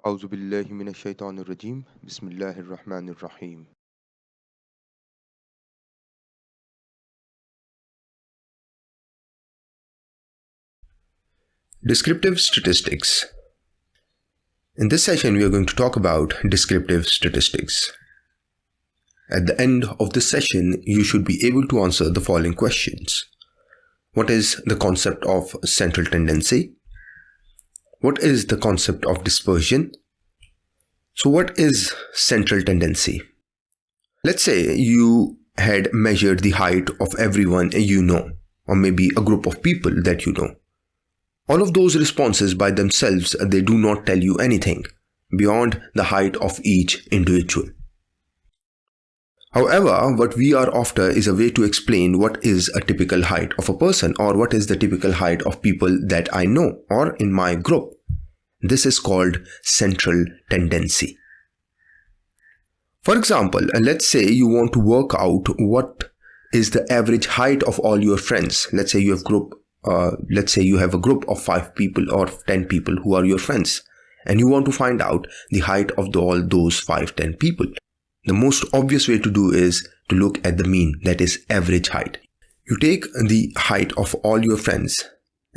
أعوذ بالله من الشيطان الرجيم بسم الله الرحمن الرحيم. Descriptive Statistics. In this session, we are going to talk about descriptive statistics. At the end of this session, you should be able to answer the following questions. What is the concept of central tendency? What is the concept of dispersion? So what is central tendency? Let's say you had measured the height of everyone you know, or maybe a group of people that you know. All of those responses by themselves, they do not tell you anything beyond the height of each individual. However, what we are after is a way to explain what is a typical height of a person, or what is the typical height of people that I know or in my group. This is called central tendency. For example, let's say you want to work out what is the average height of all your friends. Let's say you have a group of 5 people or 10 people who are your friends, and you want to find out the height of all those 5-10 people. The most obvious way to do is to look at the mean, that is average height. You take the height of all your friends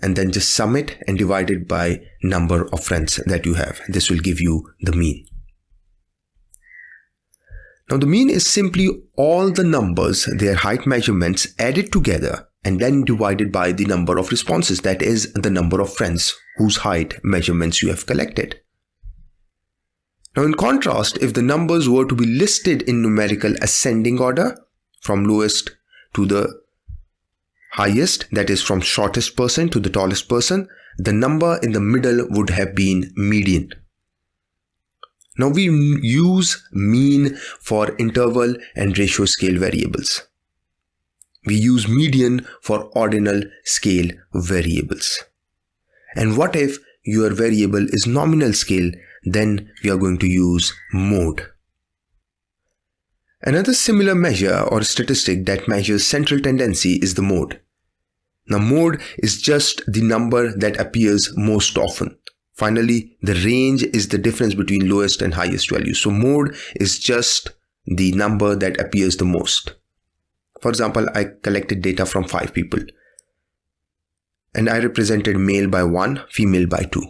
and then just sum it and divide it by number of friends that you have. This will give you the mean. Now the mean is simply all the numbers, their height measurements added together and then divided by the number of responses, that is the number of friends whose height measurements you have collected. Now in contrast, if the numbers were to be listed in numerical ascending order from lowest to the highest, that is from shortest person to the tallest person, the number in the middle would have been median. Now we use mean for interval and ratio scale variables. We use median for ordinal scale variables. And what if your variable is nominal scale? Then we are going to use mode. Another similar measure or statistic that measures central tendency is the mode. Now mode is just the number that appears most often. Finally, the range is the difference between lowest and highest values. So mode is just the number that appears the most. For example, I collected data from 5 people and I represented male by 1, female by 2.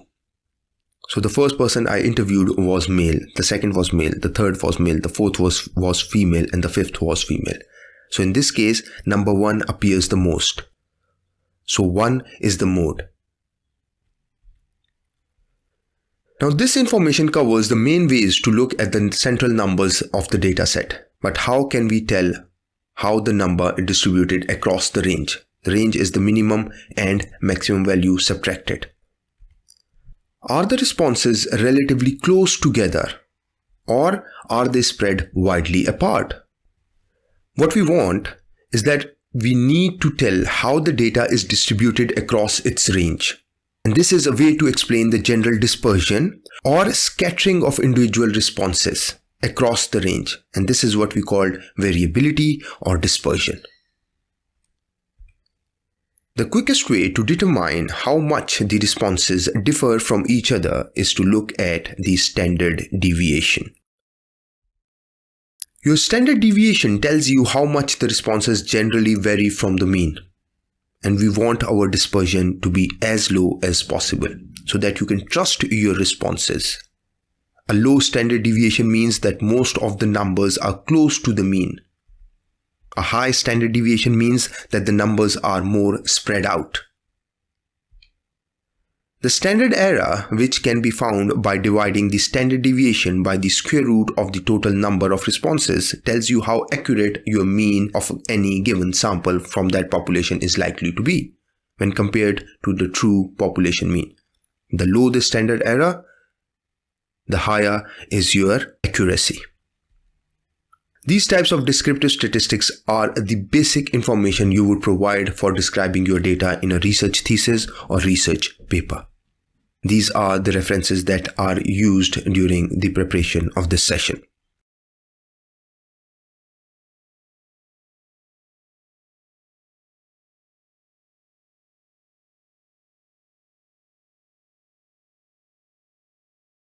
So the first person I interviewed was male, the second was male, the third was male, the fourth was female, and the fifth was female. So in this case, number 1 appears the most. So 1 is the mode. Now this information covers the main ways to look at the central numbers of the data set. But how can we tell how the number is distributed across the range? The range is the minimum and maximum value subtracted. Are the responses relatively close together, or are they spread widely apart? What we want is that we need to tell how the data is distributed across its range. And this is a way to explain the general dispersion or scattering of individual responses across the range. And this is what we call variability or dispersion. The quickest way to determine how much the responses differ from each other is to look at the standard deviation. Your standard deviation tells you how much the responses generally vary from the mean. And we want our dispersion to be as low as possible so that you can trust your responses. A low standard deviation means that most of the numbers are close to the mean. A high standard deviation means that the numbers are more spread out. The standard error, which can be found by dividing the standard deviation by the square root of the total number of responses, tells you how accurate your mean of any given sample from that population is likely to be when compared to the true population mean. The lower the standard error, the higher is your accuracy. These types of descriptive statistics are the basic information you would provide for describing your data in a research thesis or research paper. These are the references that are used during the preparation of this session.